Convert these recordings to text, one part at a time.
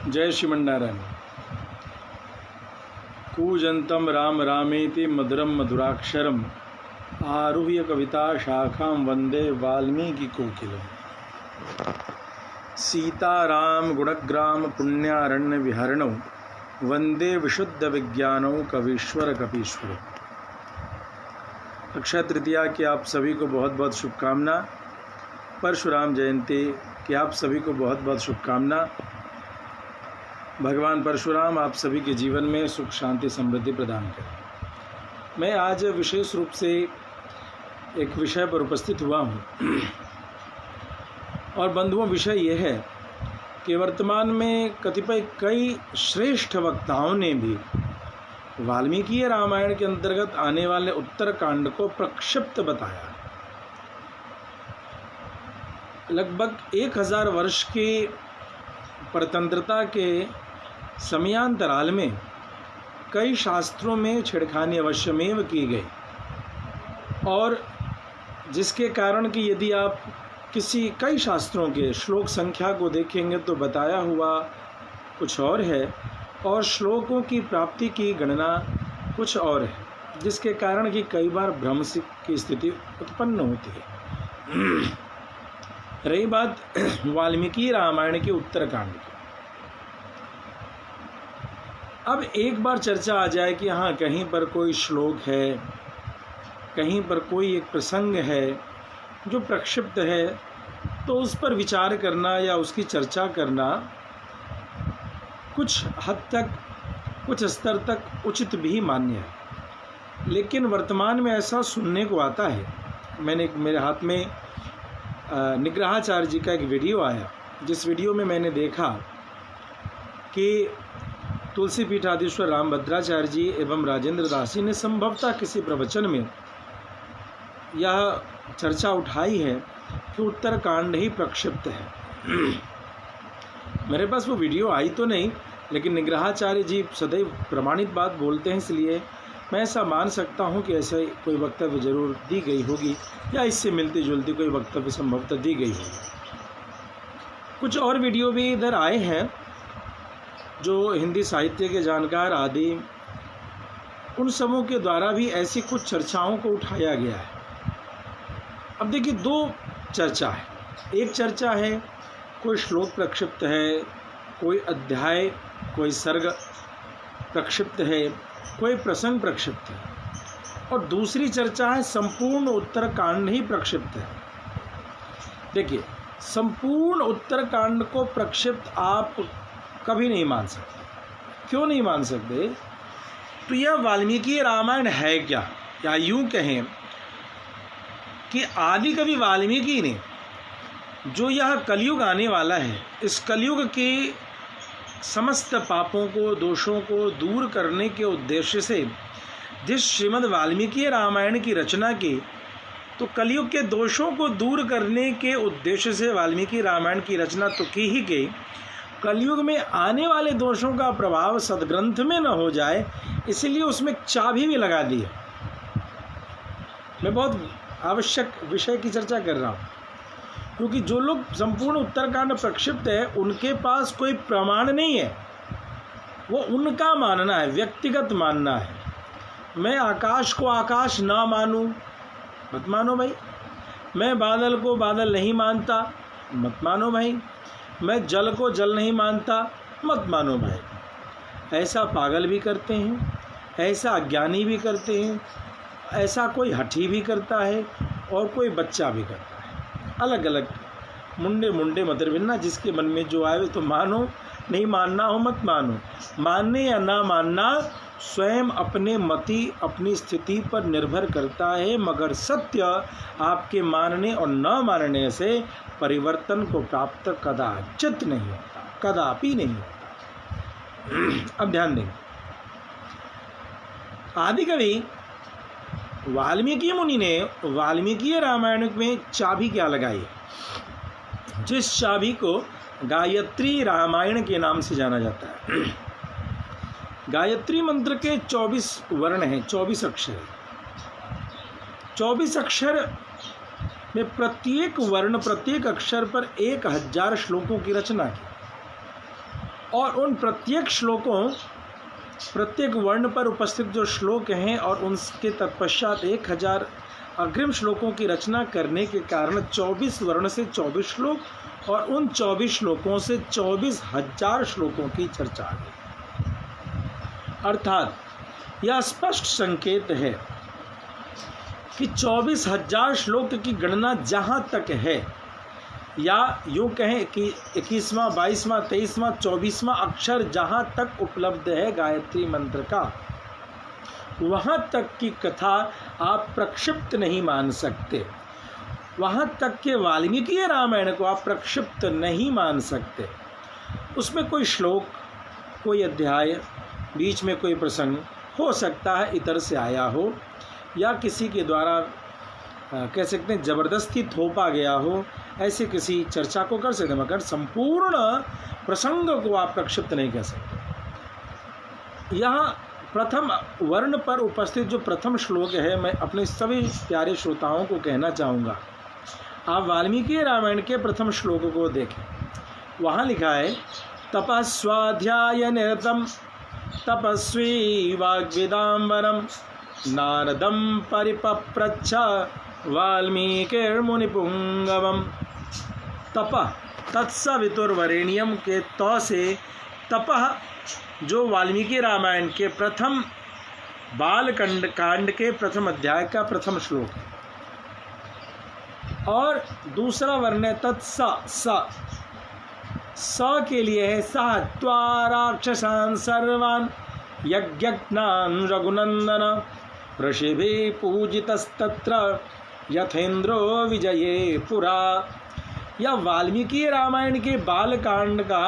जय श्रीमन्नारायण। कूजन्तं राम रामेति मधुरम मधुराक्षरम आरुह्य कविता शाखां वंदे वाल्मीकि कोकिलम्। सीताराम गुणग्राम पुण्यारण्य विहरणौ वंदे विशुद्ध विज्ञानौ कवीश्वर कपीश्वर। अक्षय तृतीया की आप सभी को बहुत बहुत शुभकामना। परशुराम जयंती की आप सभी को बहुत बहुत शुभकामना। भगवान परशुराम आप सभी के जीवन में सुख शांति समृद्धि प्रदान करें। मैं आज विशेष रूप से एक विषय पर उपस्थित हुआ हूँ और बंधुओं, विषय यह है कि वर्तमान में कई श्रेष्ठ वक्ताओं ने भी वाल्मीकि रामायण के अंतर्गत आने वाले उत्तरकांड को प्रक्षिप्त बताया। लगभग 1000 वर्ष की परतंत्रता के समयांतराल में कई शास्त्रों में छेड़खानी अवश्यमेव की गई, और जिसके कारण कि यदि आप कई शास्त्रों के श्लोक संख्या को देखेंगे तो बताया हुआ कुछ और है और श्लोकों की प्राप्ति की गणना कुछ और है, जिसके कारण कि कई बार भ्रम की स्थिति उत्पन्न होती है। रही बात वाल्मीकि रामायण के उत्तरकांड की, अब एक बार चर्चा आ जाए कि हाँ, कहीं पर कोई श्लोक है, कहीं पर कोई एक प्रसंग है जो प्रक्षिप्त है, तो उस पर विचार करना या उसकी चर्चा करना कुछ हद तक, कुछ स्तर तक उचित भी मान्य है। लेकिन वर्तमान में ऐसा सुनने को आता है, मेरे हाथ में निग्रहाचार्य जी का एक वीडियो आया, जिस वीडियो में मैंने देखा कि तुलसी पीठाधीश्वर रामभद्राचार्य जी एवं राजेंद्र दास जी ने संभवतः किसी प्रवचन में यह चर्चा उठाई है कि उत्तरकांड ही प्रक्षिप्त है। मेरे पास वो वीडियो आई तो नहीं, लेकिन निग्रहाचार्य जी सदैव प्रमाणित बात बोलते हैं, इसलिए मैं ऐसा मान सकता हूँ कि ऐसा कोई वक्तव्य जरूर दी गई होगी या इससे मिलती जुलती कोई वक्तव्य संभवतः दी गई होगी। कुछ और वीडियो भी इधर आए हैं जो हिंदी साहित्य के जानकार आदि, उन सबों के द्वारा भी ऐसी कुछ चर्चाओं को उठाया गया है। अब देखिए, दो चर्चा है। एक चर्चा है कोई श्लोक प्रक्षिप्त है, कोई अध्याय, कोई सर्ग प्रक्षिप्त है, कोई प्रसंग प्रक्षिप्त है, और दूसरी चर्चा है संपूर्ण उत्तरकांड ही प्रक्षिप्त है। देखिए, संपूर्ण उत्तरकांड को प्रक्षिप्त आप कभी नहीं मान सकते। क्यों नहीं मान सकते? तो यह वाल्मीकि रामायण है क्या, या यूं कहें कि आदि कवि वाल्मीकि ने जो यह कलयुग आने वाला है, इस कलयुग के समस्त पापों को, दोषों को दूर करने के उद्देश्य से जिस श्रीमद् वाल्मीकि रामायण की रचना की, तो कलयुग के दोषों को दूर करने के उद्देश्य से वाल्मीकि रामायण की रचना तो की ही गई, कलयुग में आने वाले दोषों का प्रभाव सदग्रंथ में न हो जाए, इसलिए उसमें चाबी भी लगा दी है। मैं बहुत आवश्यक विषय की चर्चा कर रहा हूँ, क्योंकि जो लोग संपूर्ण उत्तरकांड प्रक्षिप्त है, उनके पास कोई प्रमाण नहीं है, वो उनका मानना है, व्यक्तिगत मानना है। मैं आकाश को आकाश ना मानूं, मत मानो भाई। मैं बादल को बादल नहीं मानता, मत मानो भाई। मैं जल को जल नहीं मानता, मत मानो भाई। ऐसा पागल भी करते हैं, ऐसा अज्ञानी भी करते हैं, ऐसा कोई हठी भी करता है और कोई बच्चा भी करता है। अलग अलग मुंडे मतरबिन्ना, जिसके मन में जो आए तो मानो, नहीं मानना हो मत मानो। मानने या ना मानना स्वयं अपने मति, अपनी स्थिति पर निर्भर करता है, मगर सत्य आपके मानने और न मानने से परिवर्तन को प्राप्त कदाचित नहीं होता, कदापि नहीं होता। अब ध्यान दें, आदिकवि वाल्मीकि मुनि ने वाल्मीकि रामायण में चाबी क्या लगाई है, जिस चाबी को गायत्री रामायण के नाम से जाना जाता है। गायत्री मंत्र के 24 वर्ण हैं, 24 अक्षर। 24 अक्षर में प्रत्येक वर्ण, प्रत्येक अक्षर पर 1000 श्लोकों की रचना की। और उन प्रत्येक श्लोकों, प्रत्येक वर्ण पर उपस्थित जो श्लोक हैं और उनके तत्पश्चात 1000 अग्रिम श्लोकों की रचना करने के कारण 24 वर्ण से 24 श्लोक और उन 24 श्लोकों से 24,000 श्लोकों की चर्चा आ गई। अर्थात यह स्पष्ट संकेत है कि 24,000 श्लोक की गणना जहाँ तक है, या यूँ कहें कि 21वां, 22वां, 23वां, 24वां अक्षर जहाँ तक उपलब्ध है गायत्री मंत्र का, वहाँ तक की कथा आप प्रक्षिप्त नहीं मान सकते। वहाँ तक के वाल्मीकि रामायण को आप प्रक्षिप्त नहीं मान सकते। उसमें कोई श्लोक, कोई अध्याय, बीच में कोई प्रसंग हो सकता है इतर से आया हो, या किसी के द्वारा कह सकते हैं जबरदस्ती थोपा गया हो, ऐसे किसी चर्चा को कर सकते, मगर संपूर्ण प्रसंग को आप प्रक्षिप्त नहीं कर सकते। यहाँ प्रथम वर्ण पर उपस्थित जो प्रथम श्लोक है, मैं अपने सभी प्यारे श्रोताओं को कहना चाहूँगा, आप वाल्मीकि रामायण के प्रथम श्लोक को देखें। वहाँ लिखा है, तपस्वाध्याय निरतम तपस्वी वाग्विदाम्बरम नारदम परिपप्रच्छ वाल्मीकिर्मुनिपुंगवम। तपः तत्सवितुर्वरेण्यम के तौ से तपः जो वाल्मीकि रामायण के प्रथम बालकांड कांड के प्रथम अध्याय का प्रथम श्लोक है, और दूसरा वर्ण है तत्स, स के लिए है सह त्वा राक्षसान् सर्वान् यज्ञज्ञान् रघुनंदन ऋषिभि पूजितस्तत्र यथेन्द्रो विजये पुरा। यह वाल्मीकि रामायण के बालकांड का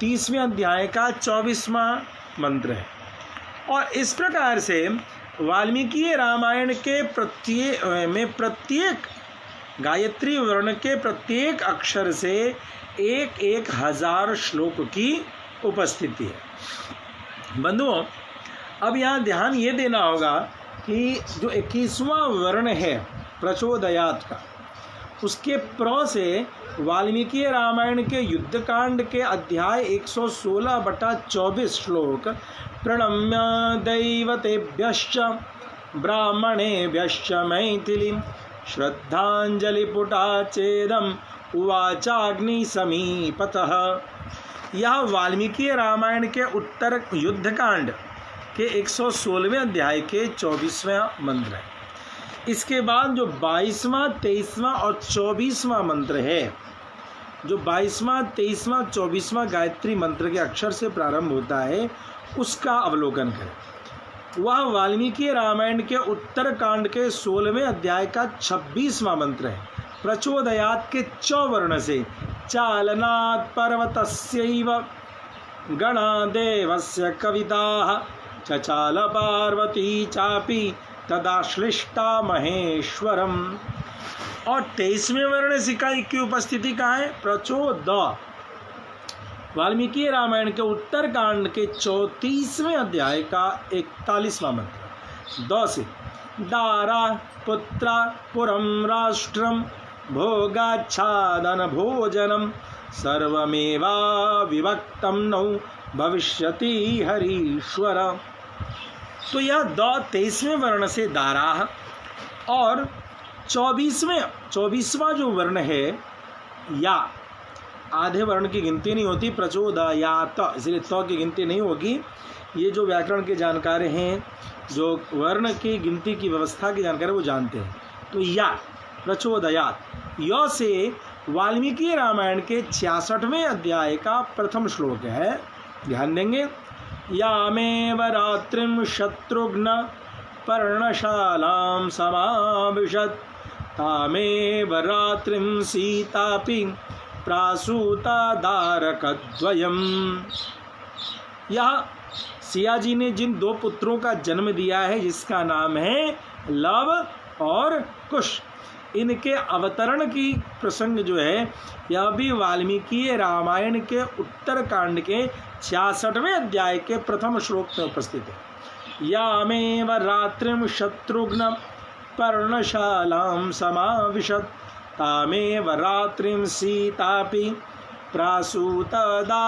30वें अध्याय का 24वां मंत्र है। और इस प्रकार से वाल्मीकि रामायण के प्रत्येक गायत्री वर्ण के प्रत्येक अक्षर से 1000 श्लोक की उपस्थिति है। बंधुओं, अब यहाँ ध्यान ये देना होगा कि जो 21वां वर्ण है प्रचोदयात का, उसके प्र से वाल्मीकि रामायण के युद्धकांड के अध्याय 116/24 श्लोक प्रणम्य दैवतेभ्यश्च ब्राह्मणेभ्यश्च मैथिलीं श्रद्धांजलिपुटा चेदम उवाचाग्नि समीपतः। यह वाल्मीकि रामायण के उत्तर युद्धकांड के 116वें अध्याय के 24वां मंत्र है। इसके बाद जो 22वां, 23वां और 24वां मंत्र है, जो 22वां, 23वां, 24वां गायत्री मंत्र के अक्षर से प्रारंभ होता है, उसका अवलोकन करें। वह वाल्मीकि रामायण के उत्तरकांड के 16वें अध्याय का 26वां मंत्र है। प्रचोदयात के चौवर्ण से चालनात् पर्वतस्यैव गणादेवस्य कविताः चचाल पार्वती चापि तदाश्लिष्टा महेश्वरम। और 23वें वर्ण सिकाई की उपस्थिति कहाँ है? प्रचोद। वाल्मीकि रामायण के उत्तरकांड के 34वें अध्याय का 41वां मंत्र। द से दारा पुत्रा पुरम राष्ट्रम भोगाच्छादन भोजनम सर्वमेवा विभक्तम नौ भविष्यति हरीश्वर। तो यह द 23वें वर्ण से दारा, और 24वां जो वर्ण है या, आधे वर्ण की गिनती नहीं होती, प्रचोदयात, इसलिए त की गिनती नहीं होगी। ये जो व्याकरण के जानकार हैं, जो वर्ण की गिनती की व्यवस्था की जानकार वो जानते हैं। तो या प्रचोदयात, य से वाल्मीकि रामायण के 66वें अध्याय का प्रथम श्लोक है, ध्यान देंगे। यामेव रात्रिम शत्रुघ्न पर्णशालां समाविशत् तामेव रात्रिम सीतापि प्रासूता दारकद्वयम्। यह सिया जी ने जिन दो पुत्रों का जन्म दिया है, जिसका नाम है लव और कुश, इनके अवतरण की प्रसंग जो है, यह भी वाल्मीकि रामायण के उत्तरकांड के 66वें अध्याय के प्रथम श्लोक में उपस्थित है। यामेव रात्रिम शत्रुघ्न पर्णशालां समाविशत् तामेव रात्रिम सीतापि प्रासूतदारकद्वयम्।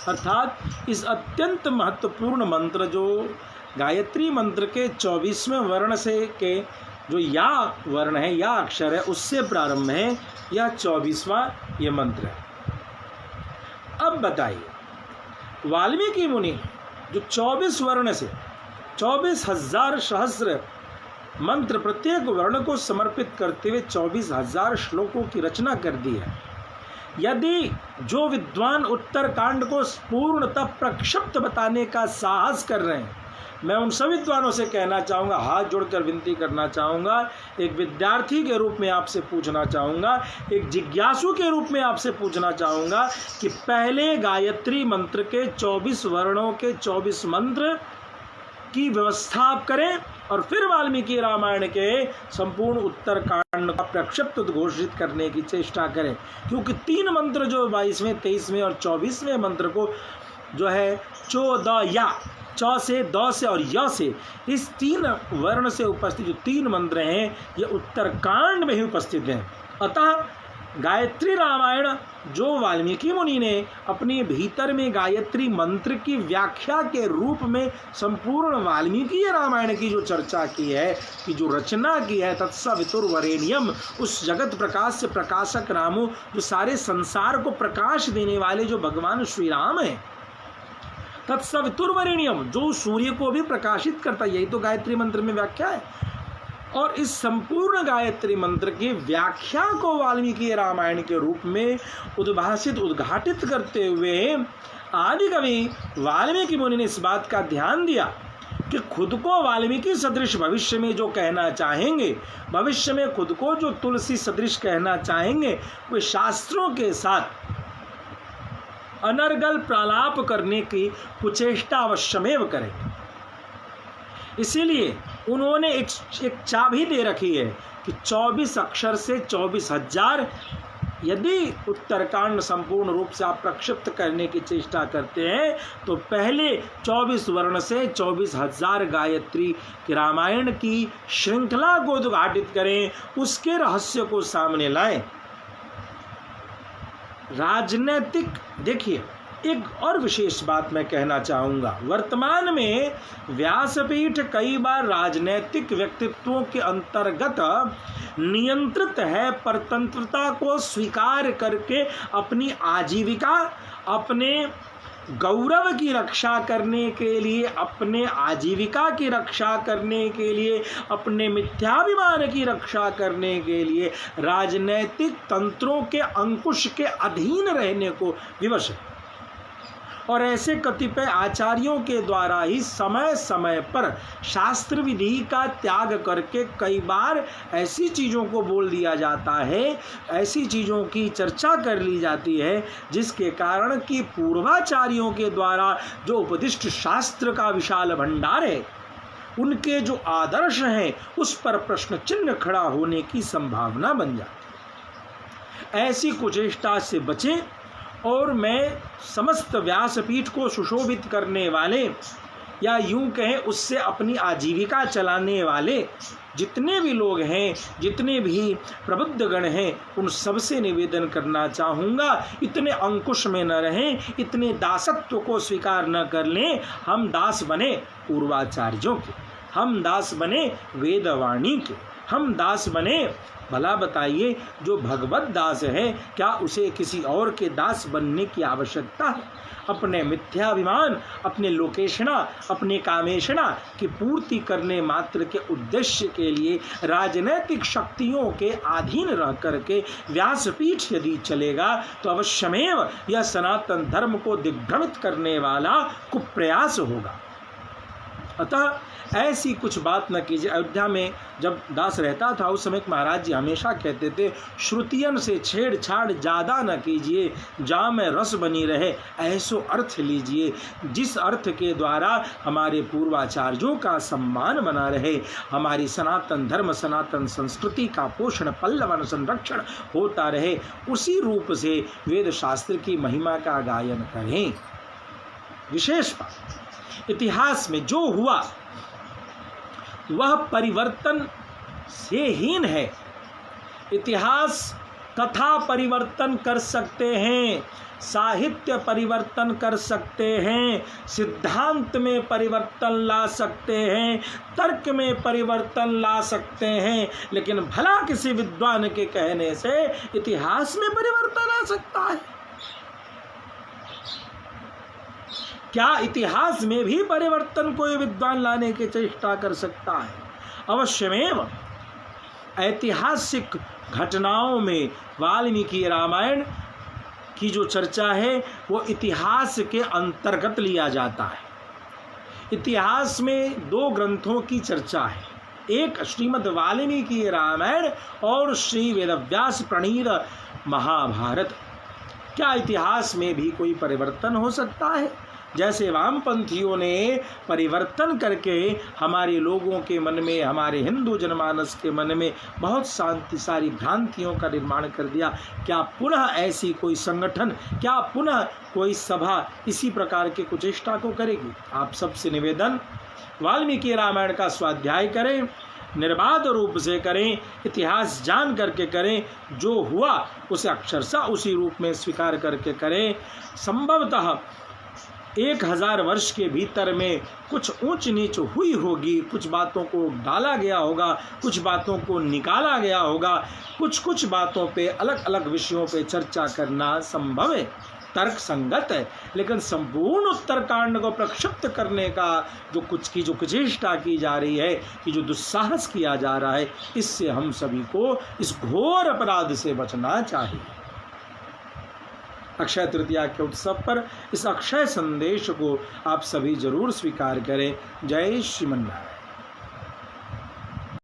अर्थात इस अत्यंत महत्वपूर्ण मंत्र जो गायत्री मंत्र के 24वें वर्ण से के जो या वर्ण है, या अक्षर है, उससे प्रारंभ है, यह 24वां ये मंत्र है। अब बताइए, वाल्मीकि मुनि जो 24 वर्ण से 24,000 सहस्र मंत्र प्रत्येक वर्ण को समर्पित करते हुए 24,000 श्लोकों की रचना कर दी है। यदि जो विद्वान उत्तरकांड को पूर्णतः प्रक्षिप्त बताने का साहस कर रहे हैं, मैं उन सभी विद्वानों से कहना चाहूँगा, हाथ जोड़कर विनती करना चाहूँगा, एक विद्यार्थी के रूप में आपसे पूछना चाहूँगा, एक जिज्ञासु के रूप में आपसे पूछना चाहूँगा कि पहले गायत्री मंत्र के 24 वर्णों के 24 मंत्र की व्यवस्था आप करें और फिर वाल्मीकि रामायण के संपूर्ण उत्तरकांड का प्रक्षिप्त घोषित करने की चेष्टा करें। क्योंकि 3 मंत्र जो 22वें, 23वें और 24वें मंत्र को जो है 14 या चौ से, द से और य से, इस 3 वर्ण से उपस्थित जो 3 मंत्र हैं ये उत्तरकांड में ही उपस्थित हैं। अतः गायत्री रामायण जो वाल्मीकि मुनि ने अपने भीतर में गायत्री मंत्र की व्याख्या के रूप में संपूर्ण वाल्मीकि रामायण की जो चर्चा की है, कि जो रचना की है, तत्सवितुर्वरेण्यम, उस जगत प्रकाश से प्रकाशक रामो, जो सारे संसार को प्रकाश देने वाले जो भगवान श्री राम हैं, तत्सवितुर्वरेण्यम, जो सूर्य को भी प्रकाशित करता है, यही तो गायत्री मंत्र में व्याख्या है। और इस संपूर्ण गायत्री मंत्र की व्याख्या को वाल्मीकि रामायण के रूप में उद्घाटित करते हुए आदि कवि वाल्मीकि मुनि ने इस बात का ध्यान दिया कि खुद को वाल्मीकि सदृश भविष्य में जो कहना चाहेंगे, भविष्य में खुद को जो तुलसी सदृश कहना चाहेंगे, वे शास्त्रों के साथ अनर्गल प्रलाप करने की कुचेष्टा अवश्यमेव करेंगे। इसीलिए उन्होंने एक चाबी दे रखी है कि 24 अक्षर से 24,000 यदि उत्तरकांड संपूर्ण रूप से आप प्रक्षिप्त करने की चेष्टा करते हैं तो पहले 24 वर्ण से 24,000 गायत्री की रामायण की श्रृंखला को उद्घाटित करें, उसके रहस्य को सामने लाएं। राजनैतिक, देखिए एक और विशेष बात मैं कहना चाहूँगा, वर्तमान में व्यासपीठ कई बार राजनैतिक व्यक्तित्वों के अंतर्गत नियंत्रित है। परतंत्रता को स्वीकार करके अपनी आजीविका, अपने गौरव की रक्षा करने के लिए, अपने आजीविका की रक्षा करने के लिए, अपने मिथ्याभिमान की रक्षा करने के लिए राजनैतिक तंत्रों के अंकुश के अधीन रहने को विवश है। और ऐसे कतिपय आचार्यों के द्वारा ही समय समय पर शास्त्र विधि का त्याग करके कई बार ऐसी चीज़ों को बोल दिया जाता है, ऐसी चीज़ों की चर्चा कर ली जाती है जिसके कारण कि पूर्वाचार्यों के द्वारा जो उपदिष्ट शास्त्र का विशाल भंडार है, उनके जो आदर्श हैं, उस पर प्रश्न चिन्ह खड़ा होने की संभावना बन जाती। ऐसी कुचेष्टा से बचें और मैं समस्त व्यासपीठ को सुशोभित करने वाले, या यूं कहें उससे अपनी आजीविका चलाने वाले जितने भी लोग हैं, जितने भी प्रबुद्धगण हैं, उन सबसे निवेदन करना चाहूँगा, इतने अंकुश में न रहें, इतने दासत्व को स्वीकार न कर लें। हम दास बने पूर्वाचार्यों के, हम दास बने वेदवाणी के, हम दास बने, भला बताइए जो भगवत दास है क्या उसे किसी और के दास बनने की आवश्यकता है? अपने मिथ्याभिमान, अपने लोकेशना, अपने कामेशना की पूर्ति करने मात्र के उद्देश्य के लिए राजनैतिक शक्तियों के अधीन रह करके व्यासपीठ यदि चलेगा तो अवश्यमेव यह सनातन धर्म को दिग्भ्रमित करने वाला कुप्रयास होगा। अतः ऐसी कुछ बात न कीजिए। अयोध्या में जब दास रहता था उस समय महाराज जी हमेशा कहते थे, श्रुतियन से छेड़छाड़ ज़्यादा न कीजिए, जा में रस बनी रहे ऐसो अर्थ लीजिए, जिस अर्थ के द्वारा हमारे पूर्वाचार्यों का सम्मान बना रहे, हमारी सनातन धर्म, सनातन संस्कृति का पोषण, पल्लवन संरक्षण होता रहे, उसी रूप से वेद शास्त्र की महिमा का गायन करें। विशेष बात, इतिहास में जो हुआ वह परिवर्तन से हीन है। इतिहास कथा परिवर्तन कर सकते हैं, साहित्य परिवर्तन कर सकते हैं, सिद्धांत में परिवर्तन ला सकते हैं, तर्क में परिवर्तन ला सकते हैं, लेकिन भला किसी विद्वान के कहने से इतिहास में परिवर्तन आ सकता है? क्या इतिहास में भी परिवर्तन कोई विद्वान लाने की चेष्टा कर सकता है? अवश्यमेव ऐतिहासिक घटनाओं में वाल्मीकि रामायण की जो चर्चा है वो इतिहास के अंतर्गत लिया जाता है। इतिहास में दो ग्रंथों की चर्चा है, एक श्रीमद् वाल्मीकि रामायण और श्री वेदव्यास प्रणीत महाभारत। क्या इतिहास में भी कोई परिवर्तन हो सकता है? जैसे वामपंथियों ने परिवर्तन करके हमारे लोगों के मन में, हमारे हिंदू जनमानस के मन में बहुत सारी भ्रांतियों का निर्माण कर दिया, क्या पुनः ऐसी कोई संगठन, क्या पुनः कोई सभा इसी प्रकार के कुचेष्टा को करेगी? आप सबसे निवेदन, वाल्मीकि रामायण का स्वाध्याय करें, निर्बाध रूप से करें, इतिहास जान करके करें, जो हुआ उसे अक्षरशः उसी रूप में स्वीकार करके करें। संभवतः 1000 वर्ष के भीतर में कुछ ऊंच नीच हुई होगी, कुछ बातों को डाला गया होगा, कुछ बातों को निकाला गया होगा, कुछ बातों पे, अलग अलग विषयों पे चर्चा करना संभव है, तर्क संगत है, लेकिन संपूर्ण उत्तरकांड को प्रक्षिप्त करने का जो कुचेष्टा की जा रही है, कि जो दुस्साहस किया जा रहा है, इससे हम सभी को इस घोर अपराध से बचना चाहिए। अक्षय तृतीया के उत्सव पर इस अक्षय संदेश को आप सभी जरूर स्वीकार करें। जय श्रीमन्नारायण।